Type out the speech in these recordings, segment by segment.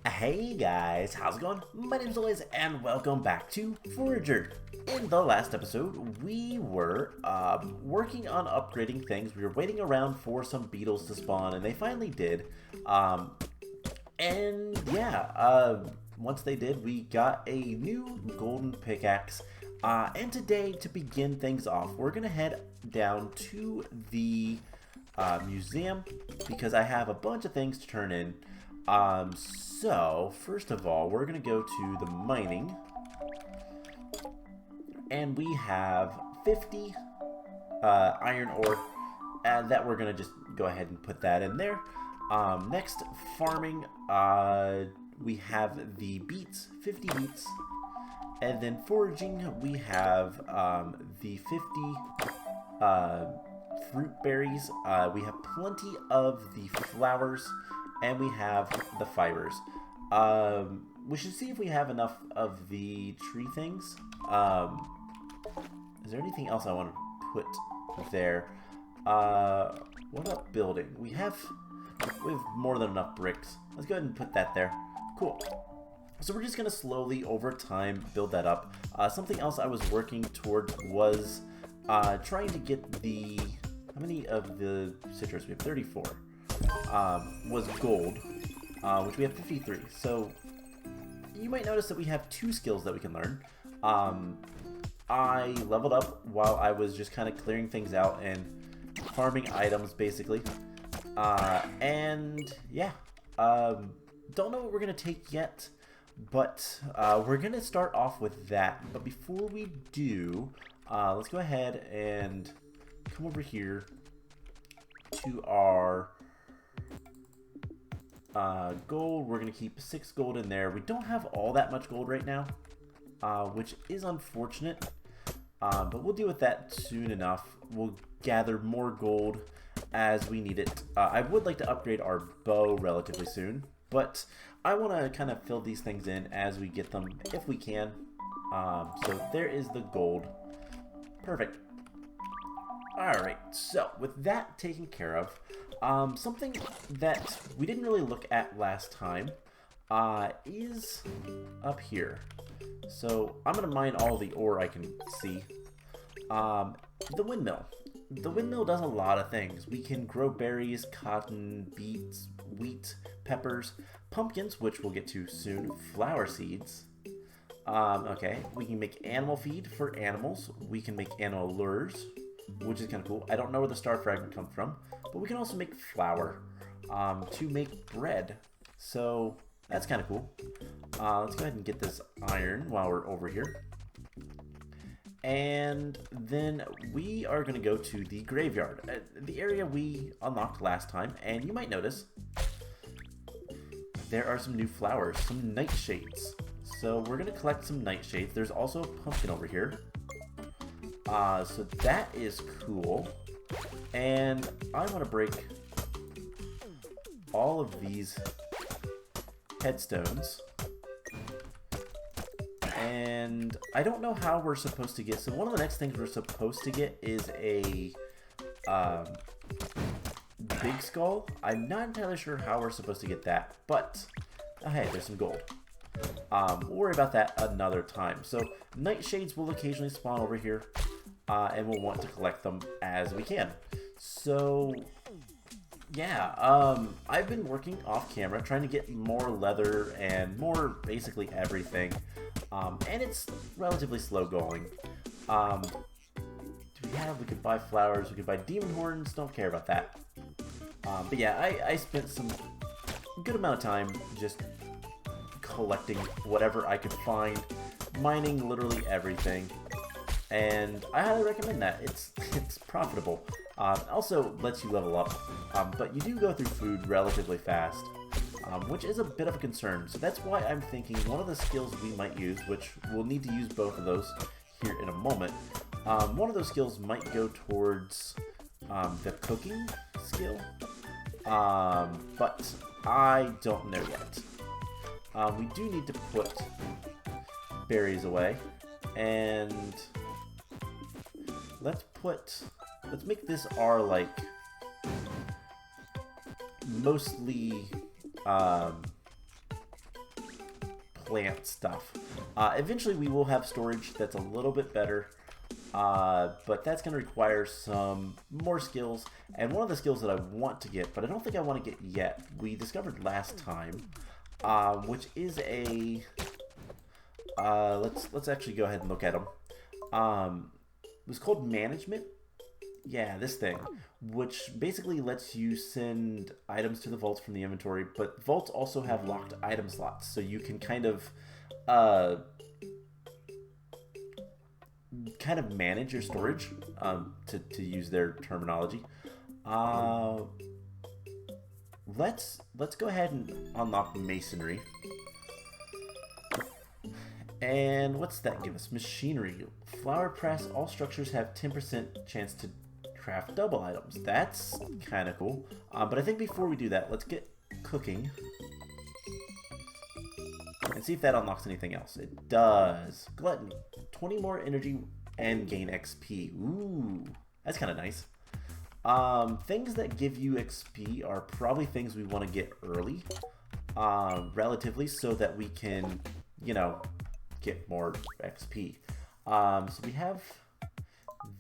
Hey guys, how's it going? My name's Liz and welcome back to Forager. In the last episode, we were working on upgrading things. We were waiting around for some beetles to spawn and they finally did. And yeah, once they did, we got a new golden pickaxe. And today, to begin things off, we're going to head down to the museum because I have a bunch of things to turn in. So first of all, we're gonna go to the mining, and we have 50 iron ore, and that we're gonna just go ahead and put that in there. Next, farming, we have the beets, 50 beets, and then foraging, we have the 50 fruit berries. We have plenty of the flowers. And we have the fibers. We should see if we have enough of the tree things. Is there anything else I want to put there? What about building? We have more than enough bricks. Let's go ahead and put that there. Cool. So we're just going to slowly, over time, build that up. Something else I was working towards was trying to get the... How many of the citrus? We have 34. Was gold, which we have 53. So you might notice that we have two skills that we can learn. I leveled up while I was just kind of clearing things out and farming items, basically. And yeah, don't know what we're gonna take yet, but we're gonna start off with that. But before we do, let's go ahead and come over here to our gold. We're gonna keep 6 gold in there. We don't have all that much gold right now, which is unfortunate, but we'll deal with that soon enough. We'll gather more gold as we need it. I would like to upgrade our bow relatively soon, but I want to kind of fill these things in as we get them if we can. So there is the gold. Perfect. Alright, so with that taken care of, something that we didn't really look at last time is up here. So I'm going to mine all the ore I can see. The windmill. The windmill does a lot of things. We can grow berries, cotton, beets, wheat, peppers, pumpkins, which we'll get to soon, flower seeds. Okay, we can make animal feed for animals. We can make animal lures, which is kind of cool. I don't know where the star fragment comes from, but we can also make flour to make bread. So that's kind of cool. Let's go ahead and get this iron while we're over here. And then we are going to go to the graveyard, the area we unlocked last time. And you might notice there are some new flowers, some nightshades. So we're going to collect some nightshades. There's also a pumpkin over here. So that is cool, and I want to break all of these headstones, and I don't know how we're supposed to get, so one of the next things we're supposed to get is a big skull. I'm not entirely sure how we're supposed to get that, but hey, there's some gold. We'll worry about that another time. So nightshades will occasionally spawn over here. And we'll want to collect them as we can. So, yeah, I've been working off camera trying to get more leather and more basically everything. And it's relatively slow going. We could buy flowers, we could buy demon horns, don't care about that. But yeah, I spent some good amount of time just collecting whatever I could find, mining literally everything. And I highly recommend that. It's profitable. Also lets you level up, but you do go through food relatively fast, which is a bit of a concern. So that's why I'm thinking one of the skills we might use, which we'll need to use both of those here in a moment. One of those skills might go towards the cooking skill, but I don't know yet. We do need to put berries away, and let's make this our, like, mostly plant stuff. Eventually we will have storage that's a little bit better, but that's going to require some more skills. And one of the skills that I want to get, but I don't think I want to get yet, we discovered last time, which is a... let's actually go ahead and look at them. It was called Management. Yeah, this thing, which basically lets you send items to the vaults from the inventory, but vaults also have locked item slots, so you can kind of manage your storage, to use their terminology. Let's go ahead and unlock Masonry. And what's that give us? Machinery. Flower press. All structures have 10% chance to craft double items. That's kind of cool. But I think before we do that, let's get cooking. And see if that unlocks anything else. It does. Gluttony. 20 more energy and gain XP. Ooh. That's kind of nice. Things that give you XP are probably things we want to get early. Relatively, so that we can, you know, get more XP. So we have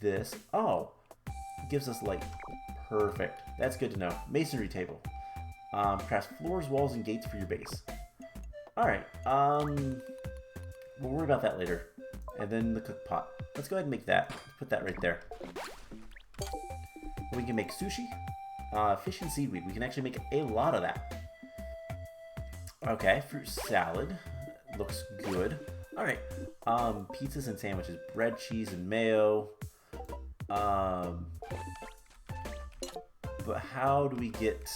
this. Oh, it gives us light. Perfect. That's good to know. Masonry table. Craft floors, walls, and gates for your base. Alright. We'll worry about that later. And then the cook pot. Let's go ahead and make that. Put that right there. We can make sushi. Fish and seaweed. We can actually make a lot of that. Okay, fruit salad. Looks good. Alright, pizzas and sandwiches, bread, cheese, and mayo. But how do we get,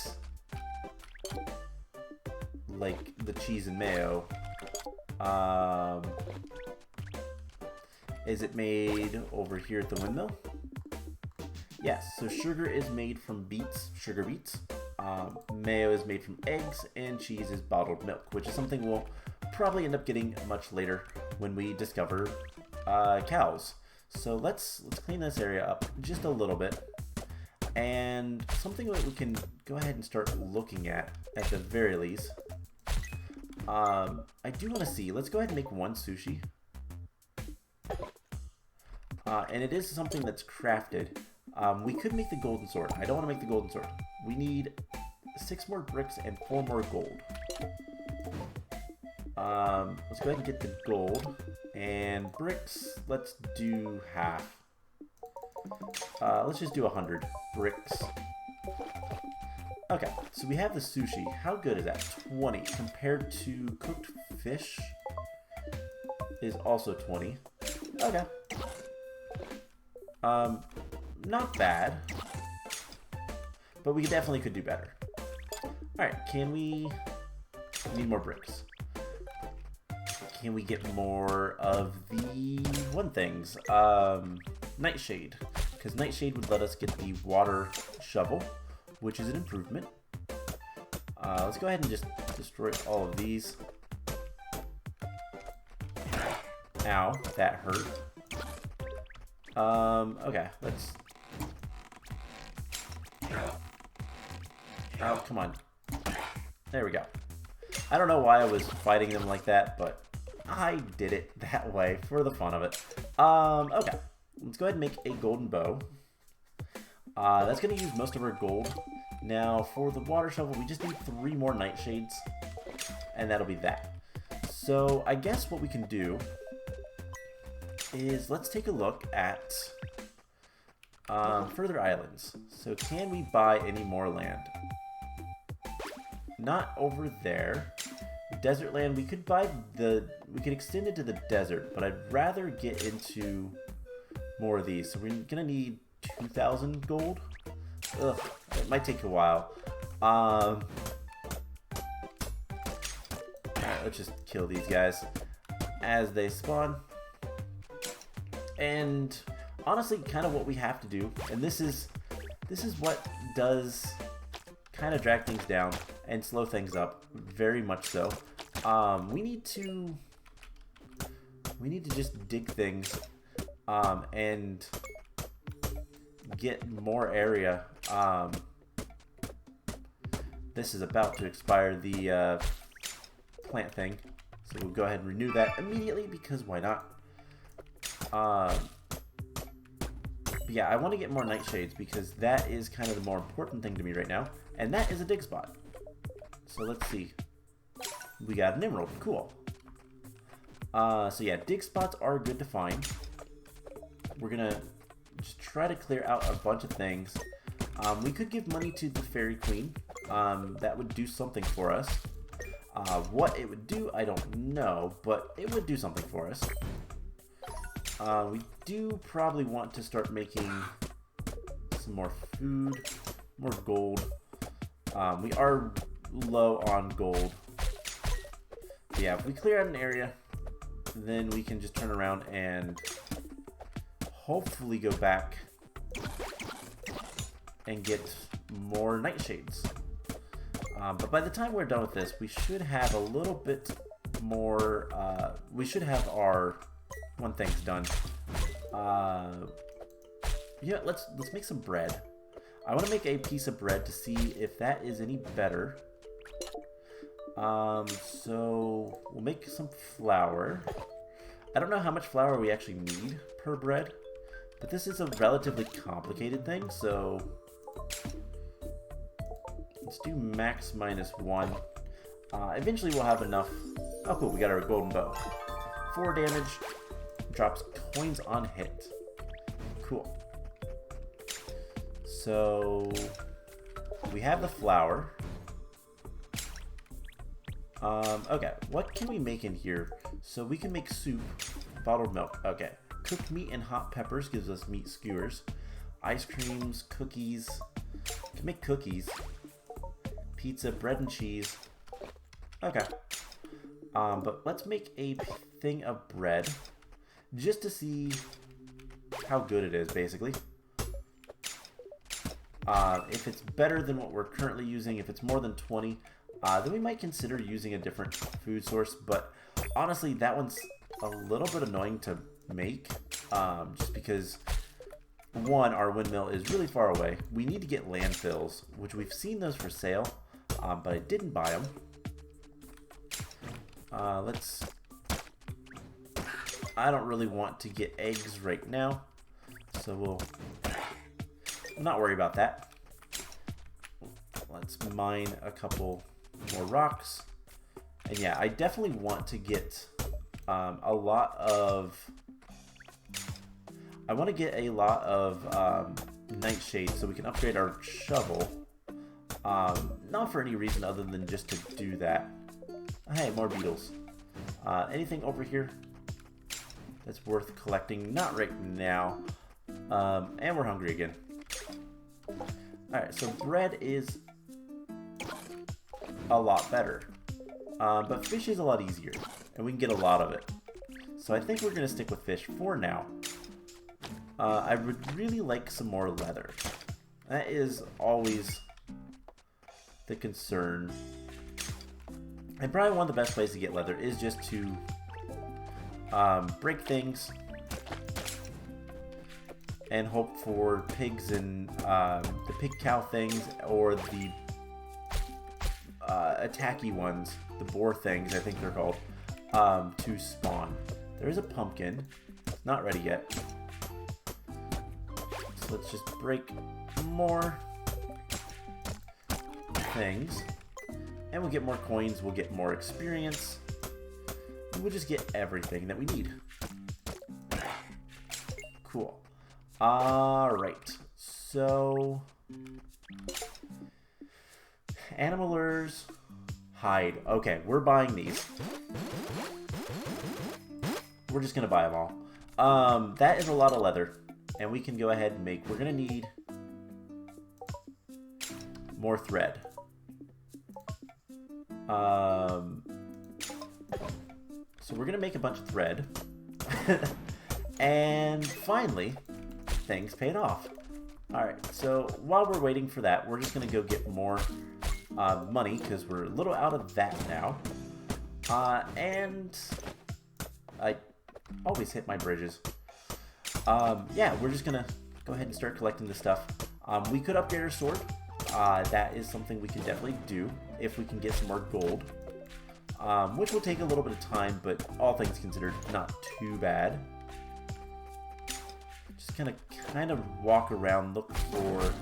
like, the cheese and mayo? Is it made over here at the Windmill? Yes, so sugar is made from beets, sugar beets. Mayo is made from eggs, and cheese is bottled milk, which is something we'll probably end up getting much later when we discover cows. So let's clean this area up just a little bit, and something that we can go ahead and start looking at the very least. I do want to see. Let's go ahead and make one sushi, and it is something that's crafted. We could make the golden sword. I don't want to make the golden sword. We need 6 more bricks and 4 more gold. Let's go ahead and get the gold. And bricks, let's do half. Let's just do 100 bricks. Okay, so we have the sushi. How good is that? 20 compared to cooked fish is also 20. Okay. Not bad. But we definitely could do better. Alright, can we... need more bricks. Can we get more of the one things? Nightshade. Because Nightshade would let us get the water shovel, which is an improvement. Let's go ahead and just destroy all of these. Ow, that hurt. Okay, let's... Oh, come on. There we go. I don't know why I was fighting them like that, but I did it that way for the fun of it. Okay. Let's go ahead and make a golden bow. That's going to use most of our gold. Now, for the water shovel, we just need 3 more nightshades, and that'll be that. So, I guess what we can do is let's take a look at further islands. So, can we buy any more land? Not over there. Desert land, we could buy we could extend it to the desert, but I'd rather get into more of these. So we're gonna need 2,000 gold. Ugh, it might take a while. Alright, let's just kill these guys as they spawn. And honestly, kind of what we have to do, and this is what does kind of drag things down and slow things up, very much so. We need to just dig things and get more area. This is about to expire, the plant thing, So we'll go ahead and renew that immediately because why not? But yeah, I want to get more nightshades because that is kind of the more important thing to me right now. And that is a dig spot. So let's see. We got an emerald. Cool. So yeah, dig spots are good to find. We're going to just try to clear out a bunch of things. We could give money to the Fairy Queen. That would do something for us. What it would do, I don't know, but it would do something for us. We do probably want to start making some more food, more gold. We are low on gold. But yeah, if we clear out an area, then we can just turn around and hopefully go back and get more nightshades. But by the time we're done with this, we should have a little bit more, we should have our one thing's done. Yeah, let's make some bread. I want to make a piece of bread to see if that is any better. So we'll make some flour. I don't know how much flour we actually need per bread, but this is a relatively complicated thing, so let's do max -1. Eventually we'll have enough. Oh cool, we got our golden bow. 4 damage, drops coins on hit. Cool. So we have the flour. Okay, what can we make in here? So we can make soup, bottled milk. Okay, cooked meat and hot peppers gives us meat skewers. Ice creams, cookies. Can make cookies. Pizza, bread and cheese. Okay. But let's make a thing of bread just to see how good it is, basically. If it's better than what we're currently using, if it's more than 20, then we might consider using a different food source. But honestly, that one's a little bit annoying to make, just because, one, our windmill is really far away. We need to get landfills, which we've seen those for sale, but I didn't buy them. I don't really want to get eggs right now, so we'll not worry about that. Let's mine a couple more rocks. And yeah, I definitely want to get a lot of nightshades so we can upgrade our shovel. Not for any reason other than just to do that. Hey, more beetles. Anything over here that's worth collecting? Not right now. And we're hungry again. Alright, so bread is a lot better. But fish is a lot easier, and we can get a lot of it. So I think we're going to stick with fish for now. I would really like some more leather. That is always the concern. And probably one of the best ways to get leather is just to break things and hope for pigs and the pig cow things, or the attacky ones, the boar things I think they're called, to spawn. There is a pumpkin. It's not ready yet. So let's just break more things. And we'll get more coins, we'll get more experience. We'll just get everything that we need. Cool. Alright. So animalers, hide. Okay, we're buying these. We're just gonna buy them all. That is a lot of leather. And we can go ahead and make, we're gonna need more thread. So we're gonna make a bunch of thread. And finally, things paid off. Alright, so while we're waiting for that, we're just gonna go get more money, because we're a little out of that now. And I always hit my bridges. Yeah, we're just gonna go ahead and start collecting this stuff. We could upgrade our sword. That is something we can definitely do if we can get some more gold. which will take a little bit of time, but all things considered, not too bad. Just kind of walk around, look for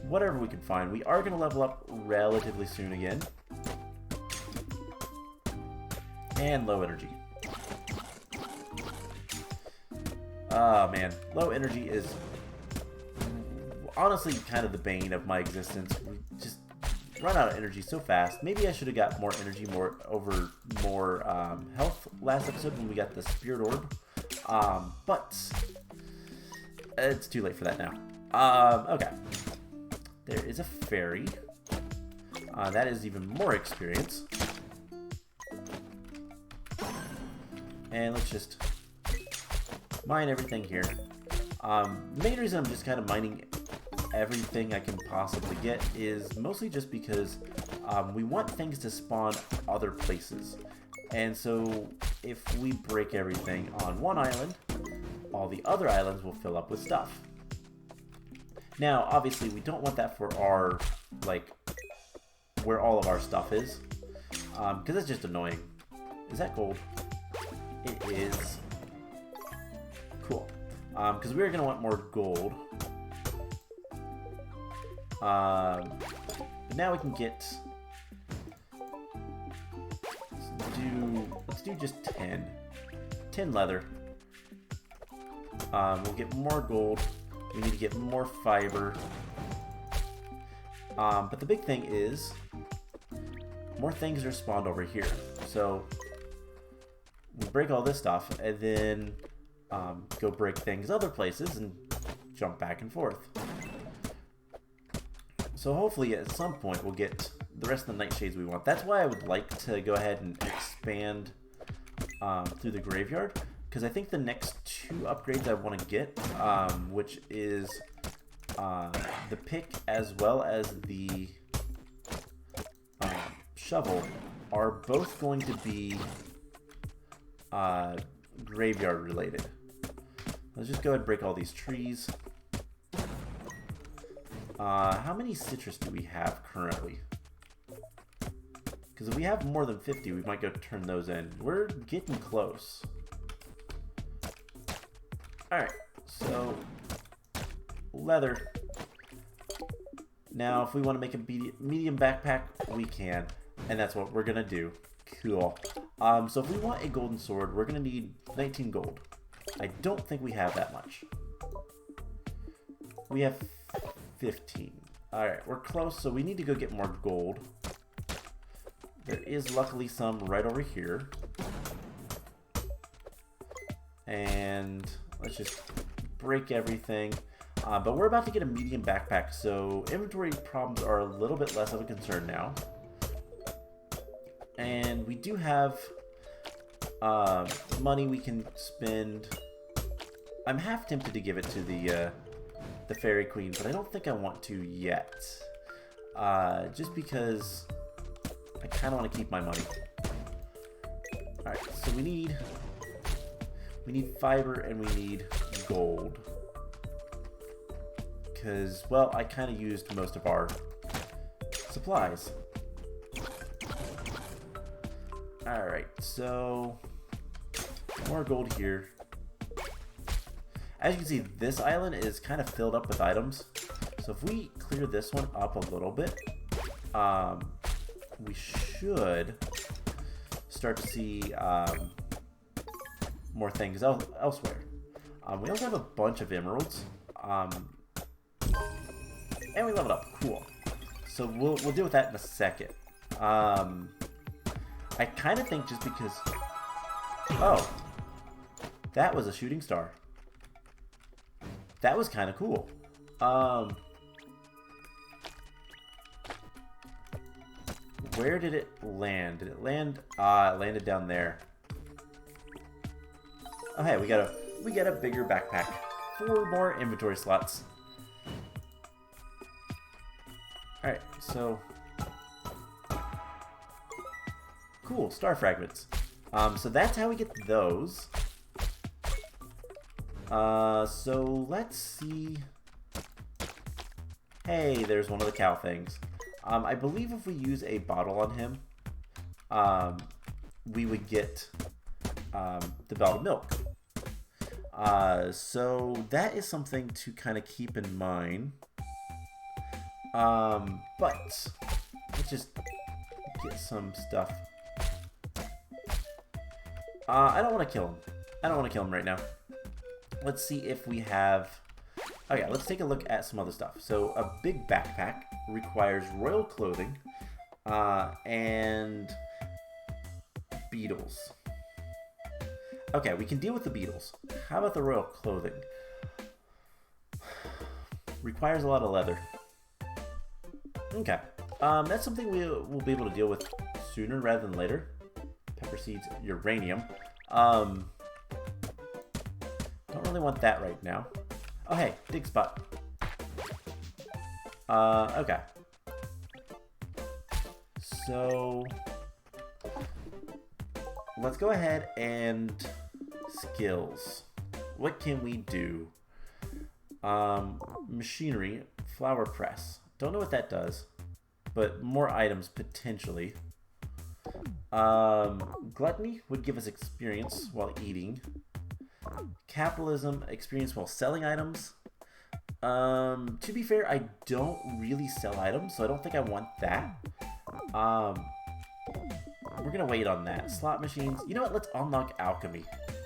whatever we can find. We are going to level up relatively soon again. And low energy. Oh man, low energy is honestly kind of the bane of my existence. We just run out of energy so fast. Maybe I should have got more energy, more health last episode when we got the Spirit Orb. But it's too late for that now. Okay. There is a ferry. That is even more experience. And let's just mine everything here. The main reason I'm just kind of mining everything I can possibly get is mostly just because we want things to spawn other places. And so if we break everything on one island, all the other islands will fill up with stuff. Now, obviously, we don't want that for our, like, where all of our stuff is, because it's just annoying. Is that gold? It is. Cool. Because we're going to want more gold. But now we can get... Let's do just 10. 10 leather. We'll get more gold. We need to get more fiber. But the big thing is, more things are spawned over here. So, we break all this stuff, and then go break things other places, and jump back and forth. So hopefully at some point we'll get the rest of the nightshades we want. That's why I would like to go ahead and expand through the graveyard, because I think the next two upgrades I want to get, which is the pick as well as the shovel, are both going to be graveyard related. Let's just go ahead and break all these trees. How many citrus do we have currently? Because if we have more than 50, we might go turn those in. We're getting close. Alright, so leather. Now, if we want to make a medium backpack, we can. And that's what we're going to do. Cool. So if we want a golden sword, we're going to need 19 gold. I don't think we have that much. We have 15. Alright, we're close, so we need to go get more gold. There is luckily some right over here. And let's just break everything. But we're about to get a medium backpack, so inventory problems are a little bit less of a concern now. And we do have money we can spend. I'm half tempted to give it to the Fairy Queen, but I don't think I want to yet. Just because I kind of want to keep my money. Alright, so we need fiber and we need gold. Because, well, I kind of used most of our supplies. Alright, so more gold here. As you can see, this island is kind of filled up with items. So if we clear this one up a little bit, we should start to see more things elsewhere. We also have a bunch of emeralds. And we leveled up. Cool. So we'll deal with that in a second. I kind of think just because... Oh. That was a shooting star. That was kind of cool. Where did it land? Did it land? It landed down there. Oh hey, we got a bigger backpack. 4 more inventory slots. Alright, so cool, star fragments. So that's how we get those. So let's see. Hey, there's one of the cow things. I believe if we use a bottle on him, we would get the bottled milk. So that is something to kind of keep in mind. But let's just get some stuff. I don't want to kill him. I don't want to kill him right now. Let's see if we have... Okay, let's take a look at some other stuff. So a big backpack requires royal clothing and beetles. Okay, we can deal with the beetles. How about the royal clothing? Requires a lot of leather. Okay, that's something we'll be able to deal with sooner rather than later. Pepper seeds, uranium. Don't really want that right now. Oh hey, dig spot. Okay. So let's go ahead and skills. What can we do? Machinery, flour press. Don't know what that does, but more items potentially. Gluttony would give us experience while eating. Capitalism, experience while selling items. To be fair, I don't really sell items, so I don't think I want that. We're gonna wait on that. Slot machines. You know what? Let's unlock Alchemy.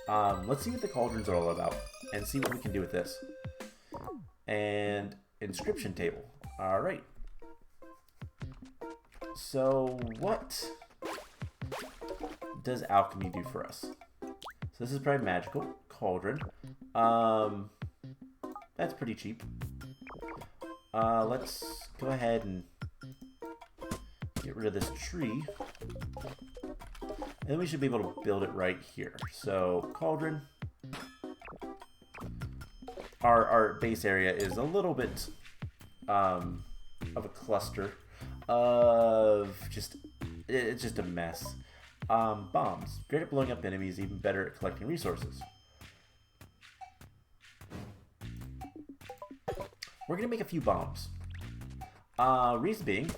Let's see what the Cauldrons are all about and see what we can do with this. And inscription table. Alright. So what does Alchemy do for us? So this is probably magical. Cauldron. That's pretty cheap. Let's go ahead and get rid of this tree. And then we should be able to build it right here. So, Cauldron. Our base area is a little bit of a cluster of just... It's just a mess. Bombs. Great at blowing up enemies, even better at collecting resources. We're going to make a few bombs. Reason being,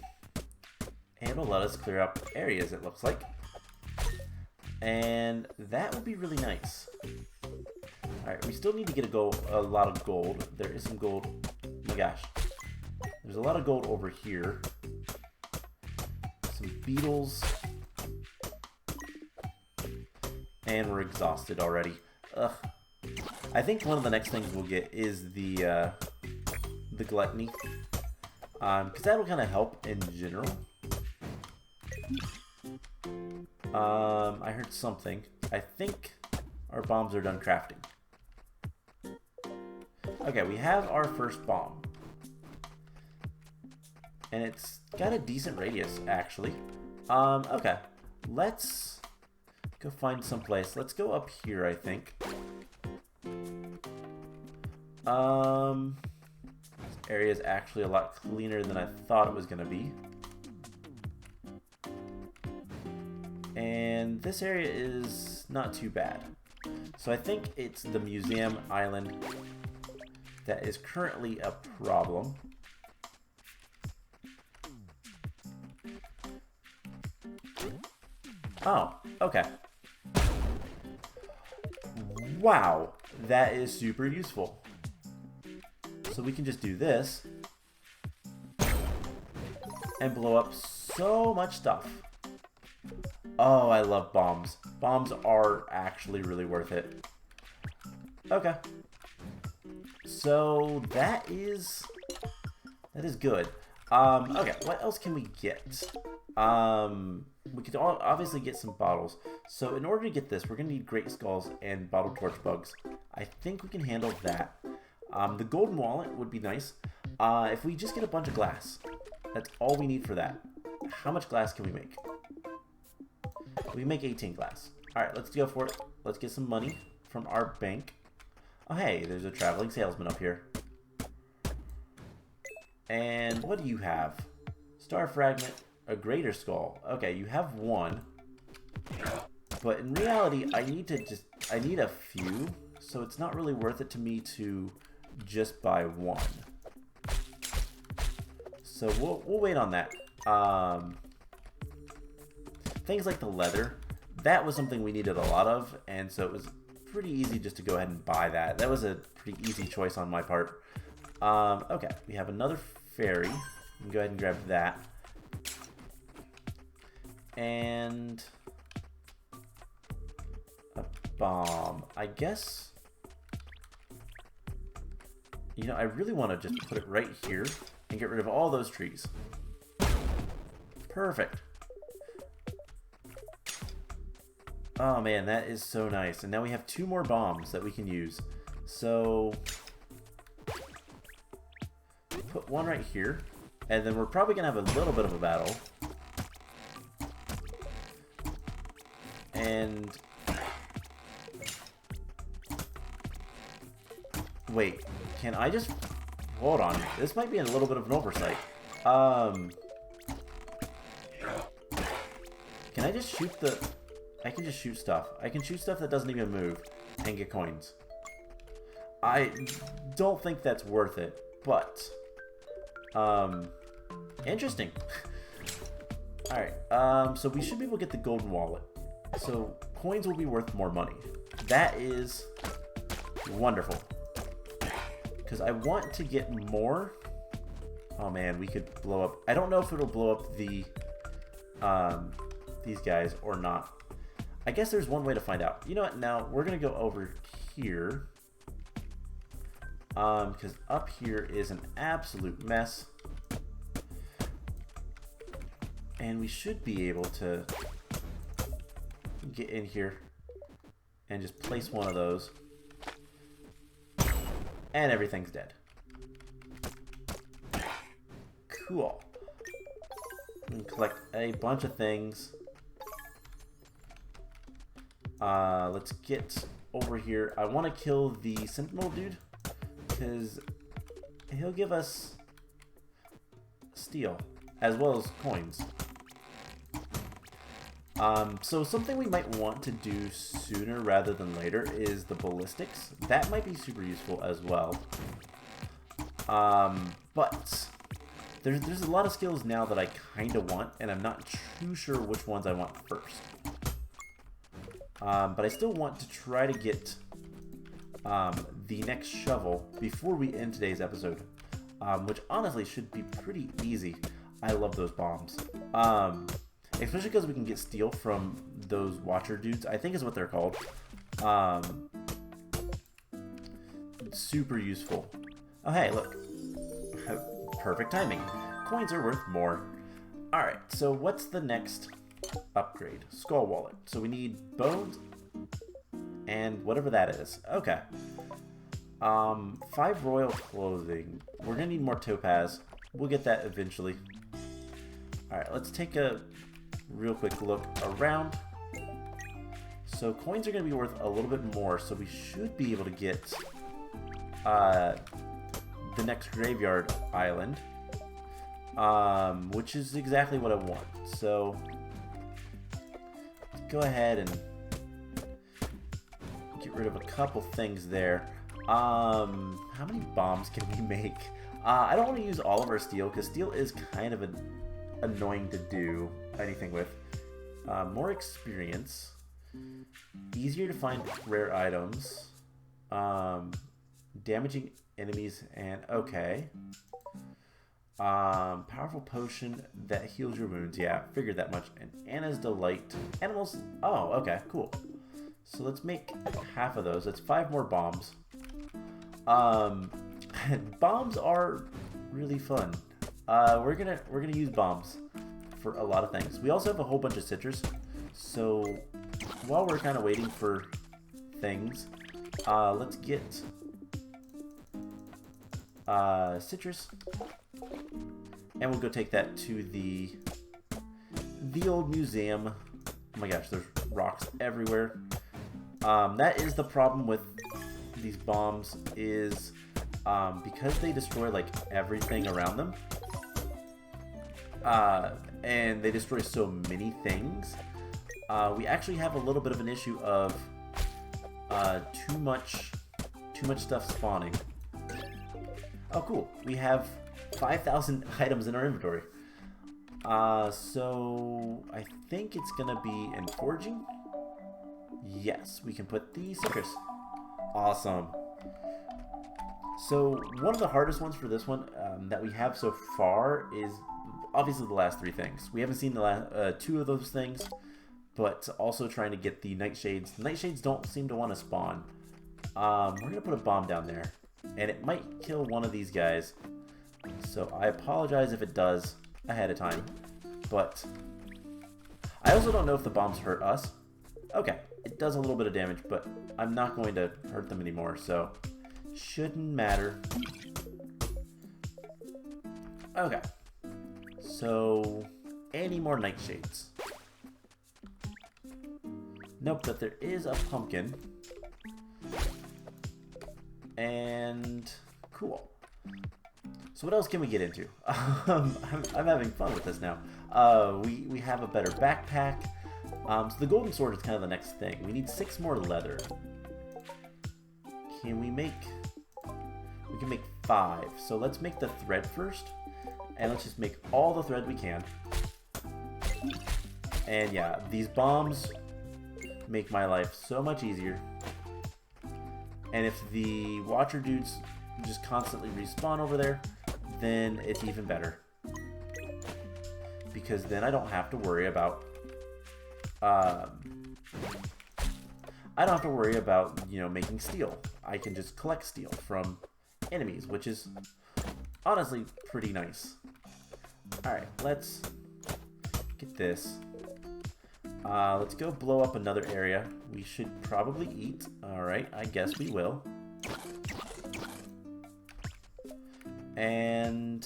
it'll let us clear up areas, it looks like. And that would be really nice. Alright, we still need to get a lot of gold. There is some gold. Oh my gosh. There's a lot of gold over here. Some beetles. And we're exhausted already. Ugh. I think one of the next things we'll get is the gluttony. Because that'll kind of help in general. I heard something. I think our bombs are done crafting. Okay, we have our first bomb. And it's got a decent radius, actually. Okay. Let's go find some place. Let's go up here, I think. This area is actually a lot cleaner than I thought it was going to be. And this area is not too bad. So I think it's the museum island that is currently a problem. Oh, okay. Wow, that is super useful. So we can just do this and blow up so much stuff. Oh, I love bombs. Bombs are actually really worth it. Okay. So that is good. Okay, what else can we get? We could obviously get some bottles. So in order to get this, we're going to need great skulls and bottle torch bugs. I think we can handle that. The golden wallet would be nice. If we just get a bunch of glass, that's all we need for that. How much glass can we make? We can make 18 glass. Alright, let's go for it. Let's get some money from our bank. Oh hey, there's a traveling salesman up here. And what do you have? Star fragment, a greater skull. Okay, you have one. But in reality, I need a few, so it's not really worth it to me to just buy one. So we'll wait on that. things like the leather, that was something we needed a lot of, and so it was pretty easy just to go ahead and buy that. That was a pretty easy choice on my part. Okay, we have another ferry. We can go ahead and grab that. And a bomb. I guess, you know, I really want to just put it right here and get rid of all those trees. Perfect. Oh man, that is so nice. And now we have 2 more bombs that we can use. So put one right here, and then we're probably gonna have a little bit of a battle. And wait, can I just hold on? This might be a little bit of an oversight. Can I just shoot the... I can just shoot stuff. I can shoot stuff that doesn't even move and get coins. I don't think that's worth it, but... interesting. Alright, so we should be able to get the golden wallet. So, coins will be worth more money. That is wonderful. Because I want to get more... Oh man, we could blow up... I don't know if it'll blow up the... these guys or not. I guess there's one way to find out. You know what? Now, we're going to go over here. Because up here is an absolute mess. And we should be able to get in here and just place one of those. And everything's dead. Cool. We can collect a bunch of things. Let's get over here. I want to kill the Sentinel dude, because he'll give us steel as well as coins. So something we might want to do sooner rather than later is the ballistics. That might be super useful as well. But there's a lot of skills now that I kind of want, and I'm not too sure which ones I want first. But I still want to try to get the next shovel before we end today's episode, which honestly should be pretty easy. I love those bombs. Especially because we can get steel from those watcher dudes, I think is what they're called. Super useful. Oh hey, look. Perfect timing. Coins are worth more. Alright, so what's the next upgrade? Skull wallet. So we need bones and whatever that is. Okay. 5 royal clothing. We're gonna need more topaz. We'll get that eventually. Alright, let's take a real quick look around. So coins are going to be worth a little bit more, so we should be able to get the next graveyard island, which is exactly what I want. So let's go ahead and get rid of a couple things there. How many bombs can we make? I don't want to use all of our steel, because steel is kind of annoying to do anything with. More experience, easier to find rare items, damaging enemies, and okay. Powerful potion that heals your wounds. Yeah, figured that much. And Anna's Delight. Animals. Oh, okay, cool. So let's make half of those. That's 5 more bombs. Bombs are really fun. We're gonna use bombs for a lot of things. We also have a whole bunch of citrus, so while we're kind of waiting for things, let's get citrus, and we'll go take that to the old museum. Oh my gosh, there's rocks everywhere. That is the problem with these bombs, is because they destroy like everything around them. And they destroy so many things, we actually have a little bit of an issue of too much stuff spawning. Oh cool, we have 5,000 items in our inventory. So I think it's gonna be in forging. Yes, we can put the citrus. Awesome. So one of the hardest ones for this one that we have so far is obviously the last three things. We haven't seen the last two of those things, but also trying to get the nightshades. The nightshades don't seem to want to spawn. We're gonna put a bomb down there, and it might kill one of these guys. So I apologize if it does ahead of time, but I also don't know if the bombs hurt us. Okay, it does a little bit of damage, but I'm not going to hurt them anymore, so shouldn't matter. Okay, so any more nightshades? Nope, but there is a pumpkin. And cool. So what else can we get into? I'm having fun with this now. We have a better backpack. So the golden sword is kind of the next thing. We need 6 more leather. Can we make... We can make 5. So let's make the thread first. And let's just make all the thread we can. And yeah, these bombs make my life so much easier. And if the watcher dudes just constantly respawn over there, then it's even better. Because then I don't have to worry about you know, making steel. I can just collect steel from enemies, which is honestly pretty nice. Alright, let's get this. Let's go blow up another area. We should probably eat. Alright, I guess we will. And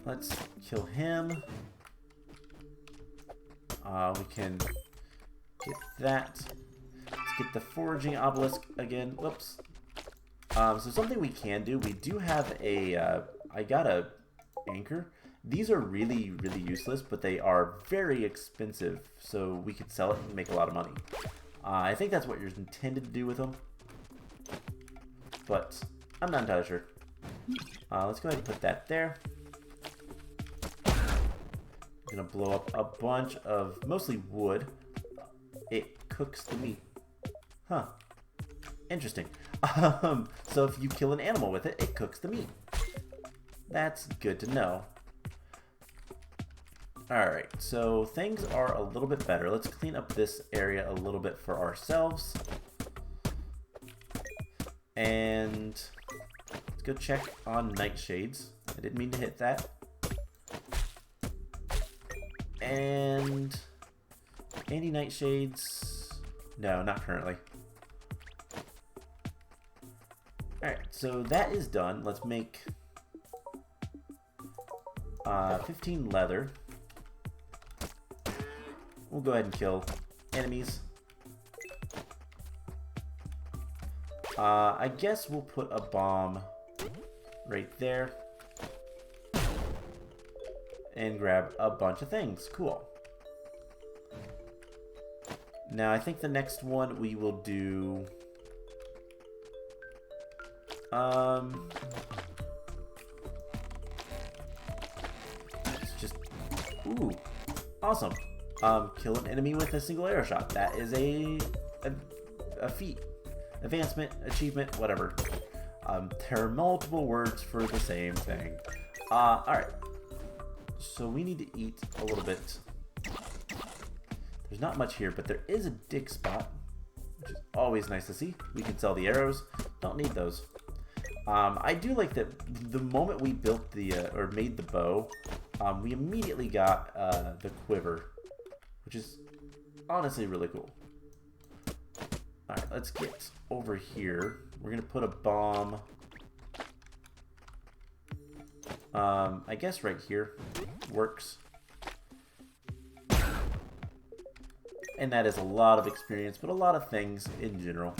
let's kill him. We can get that. Let's get the foraging obelisk again. Whoops. So something we can do. We do have a. I got a anchor. These are really, really useless, but they are very expensive. So we could sell it and make a lot of money. I think that's what you're intended to do with them. But I'm not entirely sure. Let's go ahead and put that there. I'm gonna blow up a bunch of mostly wood. It cooks the meat. Huh. Interesting. So if you kill an animal with it, it cooks the meat. That's good to know. Alright, so things are a little bit better. Let's clean up this area a little bit for ourselves. And let's go check on nightshades. I didn't mean to hit that. And any nightshades? No, not currently. Alright, so that is done. Let's make 15 leather. We'll go ahead and kill enemies. I guess we'll put a bomb right there. And grab a bunch of things. Cool. Now, I think the next one we will do... It's just... Ooh. Awesome. Kill an enemy with a single arrow shot. That is a feat. Advancement, achievement, whatever. There are multiple words for the same thing. Alright. So we need to eat a little bit. There's not much here, but there is a dig spot, which is always nice to see. We can sell the arrows. Don't need those. I do like that the moment we built the, or made the bow, we immediately got the quiver, which is honestly really cool. Alright, let's get over here. We're going to put a bomb, I guess right here works. And that is a lot of experience, but a lot of things in general.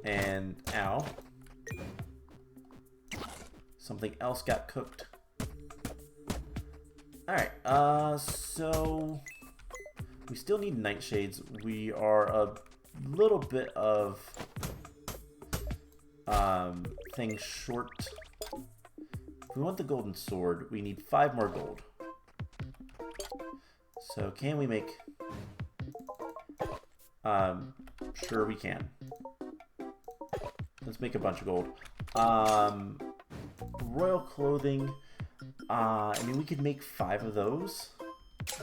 And, ow. Something else got cooked. Alright, so... we still need nightshades. We are a little bit of... thing short. If we want the golden sword, we need 5 more gold. So can we make... sure we can. Let's make a bunch of gold. Royal clothing. I mean, we could make 5 of those.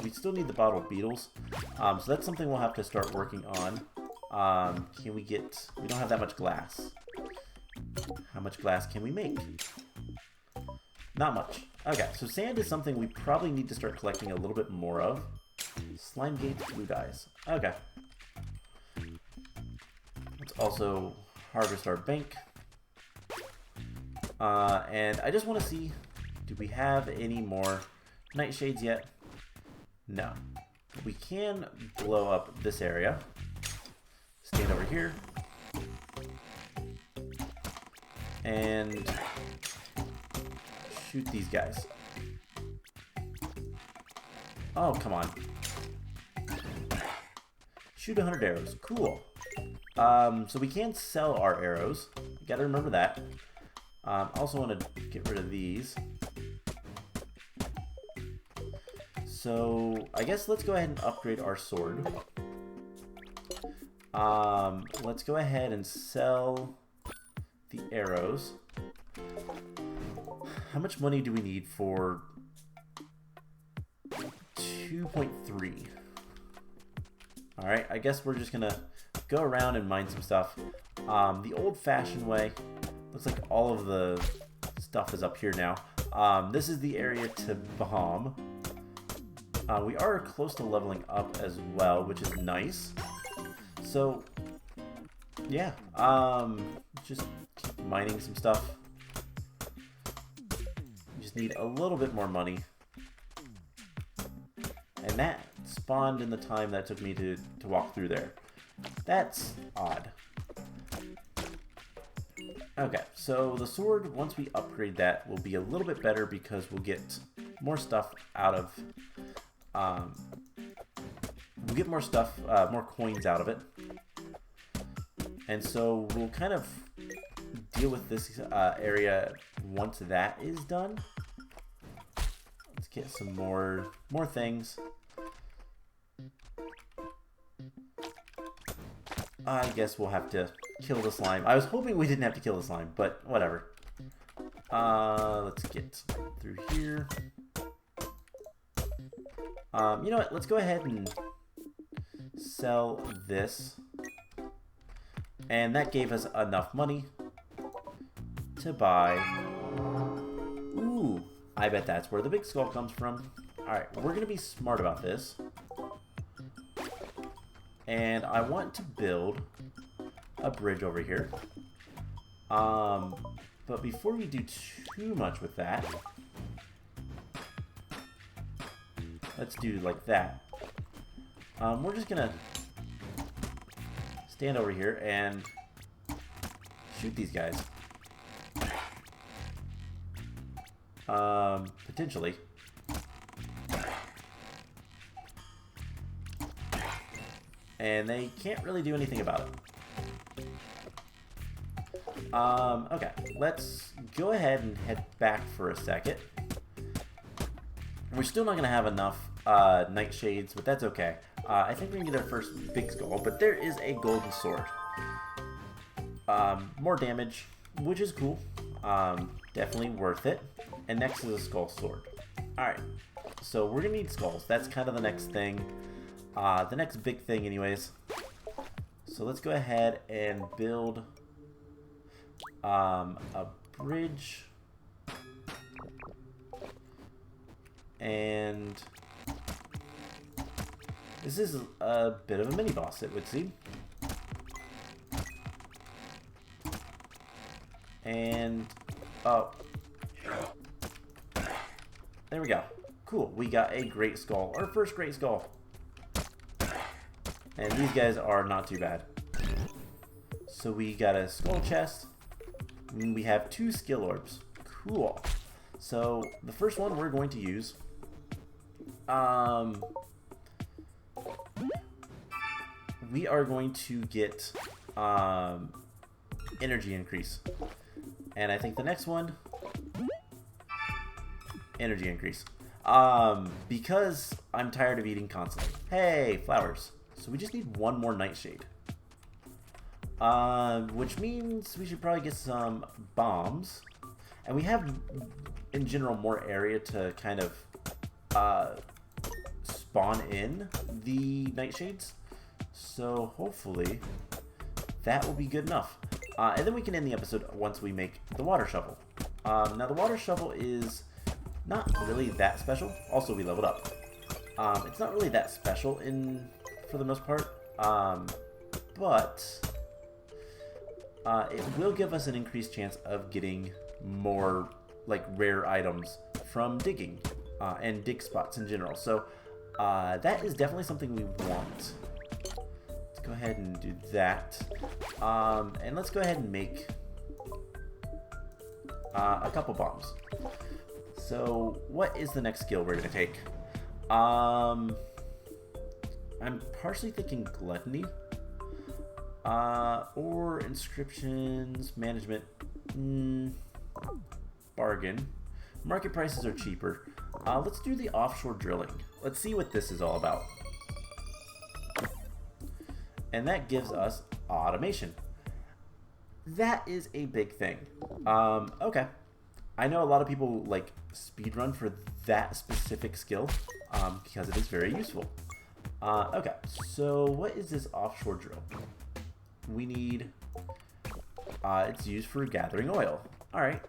We still need the bottled beetles. So that's something we'll have to start working on. Can we get... We don't have that much glass. How much glass can we make? Not much. Okay, so sand is something we probably need to start collecting a little bit more of. Slime gates, blue dyes. Okay. Let's also harvest our bank. And I just want to see, do we have any more nightshades yet? No. We can blow up this area. Stand over here. And shoot these guys. Oh, come on. Shoot 100 arrows. Cool. So we can sell our arrows. You gotta remember that. Also want to get rid of these. So I guess let's go ahead and upgrade our sword. Let's go ahead and sell the arrows. How much money do we need for 2.3? Alright, I guess we're just gonna go around and mine some stuff. The old-fashioned way, looks like all of the stuff is up here now. This is the area to bomb. We are close to leveling up as well, which is nice. So, yeah, just keep mining some stuff. Just need a little bit more money. And that spawned in the time that took me to walk through there. That's odd. Okay, so the sword, once we upgrade that, will be a little bit better because we'll get more stuff out of... we'll get more stuff, more coins out of it. And so we'll kind of deal with this area once that is done. Let's get some more things. I guess we'll have to kill the slime. I was hoping we didn't have to kill the slime, but whatever. Let's get through here. You know what? Let's go ahead and sell this. And that gave us enough money to buy... Ooh, I bet that's where the big skull comes from. Alright, we're going to be smart about this. And I want to build a bridge over here. But before we do too much with that, let's do like that. We're just gonna stand over here and shoot these guys. Potentially. And they can't really do anything about it. Okay, let's go ahead and head back for a second. We're still not going to have enough nightshades, but that's okay. I think we can get our first big skull, but there is a golden sword. More damage, which is cool. Definitely worth it. And next is a skull sword. Alright, so we're going to need skulls. That's kind of the next thing. The next big thing anyways. So let's go ahead and build a bridge. And this is a bit of a mini boss, it would seem. And oh, there we go. Cool, we got a great skull, our first great skull. And these guys are not too bad. So we got a skull chest. And we have 2 skill orbs. Cool. So the first one we're going to use. We are going to get energy increase. And I think the next one, energy increase. Because I'm tired of eating constantly. Hey, flowers. So we just need one more nightshade. Which means we should probably get some bombs. And we have, in general, more area to kind of spawn in the nightshades. So hopefully that will be good enough. And then we can end the episode once we make the water shovel. Now the water shovel is not really that special. Also, we leveled up. It's not really that special for the most part. But it will give us an increased chance of getting more like rare items from digging and dig spots in general. So that is definitely something we want. Let's go ahead and do that. And let's go ahead and make a couple bombs. So what is the next skill we're going to take? I'm partially thinking gluttony. Or inscriptions, management, bargain. Market prices are cheaper. Let's do the offshore drilling. Let's see what this is all about. And that gives us automation. That is a big thing. Okay. I know a lot of people like speedrun for that specific skill because it is very useful. Okay, so what is this offshore drill? We need, it's used for gathering oil. Alright.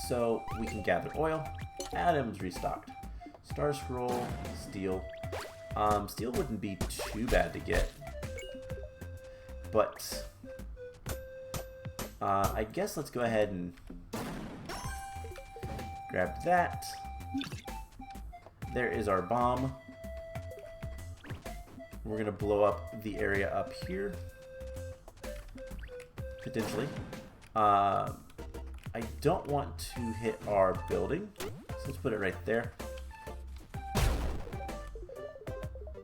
So we can gather oil. Atoms restocked. Star scroll, steel. Steel wouldn't be too bad to get. But I guess let's go ahead and grab that. There is our bomb. We're going to blow up the area up here. Potentially. I don't want to hit our building. So let's put it right there.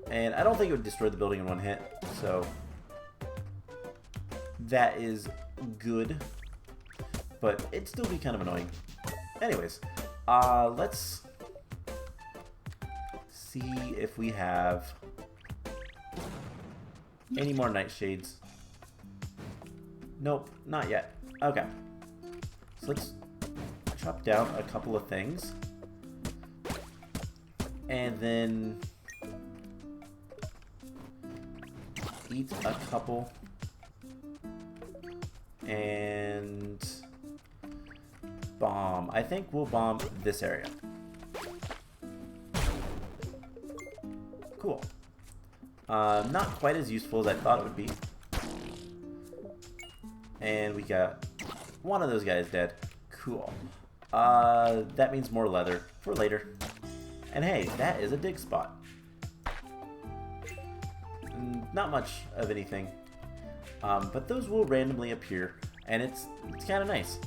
And I don't think it would destroy the building in one hit. So that is good. But it'd still be kind of annoying. Anyways, let's see if we have any more nightshades. Nope, not yet. Okay. So let's chop down a couple of things. And then eat a couple. And bomb. I think we'll bomb this area. Cool. Not quite as useful as I thought it would be. And we got one of those guys dead. Cool. That means more leather for later. And hey, that is a dig spot. Not much of anything. But those will randomly appear. And it's kind of nice.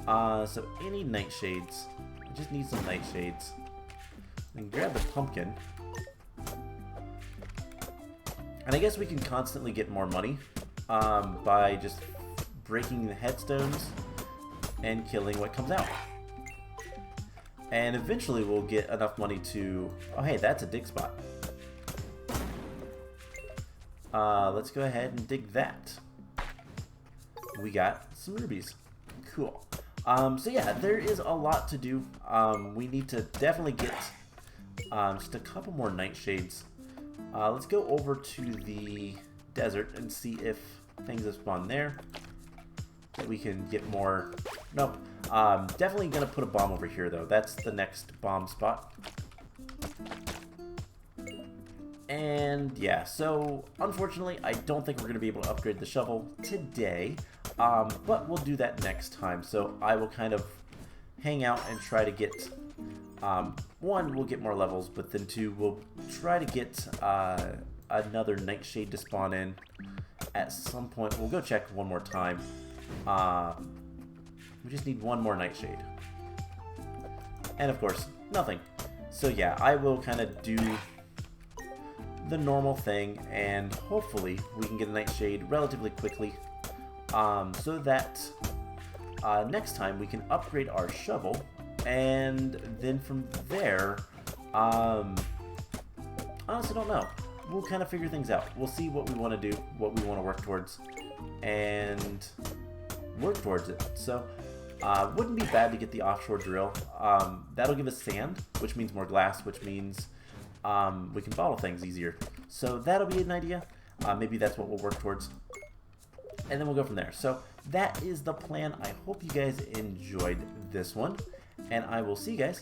So any nightshades. I just need some nightshades. And grab the pumpkin. And I guess we can constantly get more money by just breaking the headstones and killing what comes out. And eventually we'll get enough money to... Oh, hey, that's a dig spot. Let's go ahead and dig that. We got some rubies. Cool. So yeah, there is a lot to do. We need to definitely get just a couple more nightshades. Let's go over to the desert and see if things have spawned there. That we can get more... Nope. Definitely going to put a bomb over here, though. That's the next bomb spot. And yeah, so unfortunately, I don't think we're going to be able to upgrade the shovel today. But we'll do that next time. So I will kind of hang out and try to get... one, we'll get more levels, but then two, we'll try to get another nightshade to spawn in at some point. We'll go check one more time. We just need one more nightshade. And of course, nothing. So yeah, I will kind of do the normal thing, and hopefully we can get a nightshade relatively quickly. so that next time we can upgrade our shovel, and then from there, honestly don't know. We'll kind of figure things out. We'll see what we want to do, what we want to work towards, and work towards it. So, wouldn't be bad to get the offshore drill. That'll give us sand, which means more glass, which means we can bottle things easier. So that'll be an idea. Maybe that's what we'll work towards. And then we'll go from there. So that is the plan. I hope you guys enjoyed this one. And I will see you guys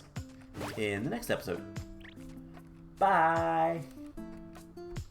in the next episode. Bye!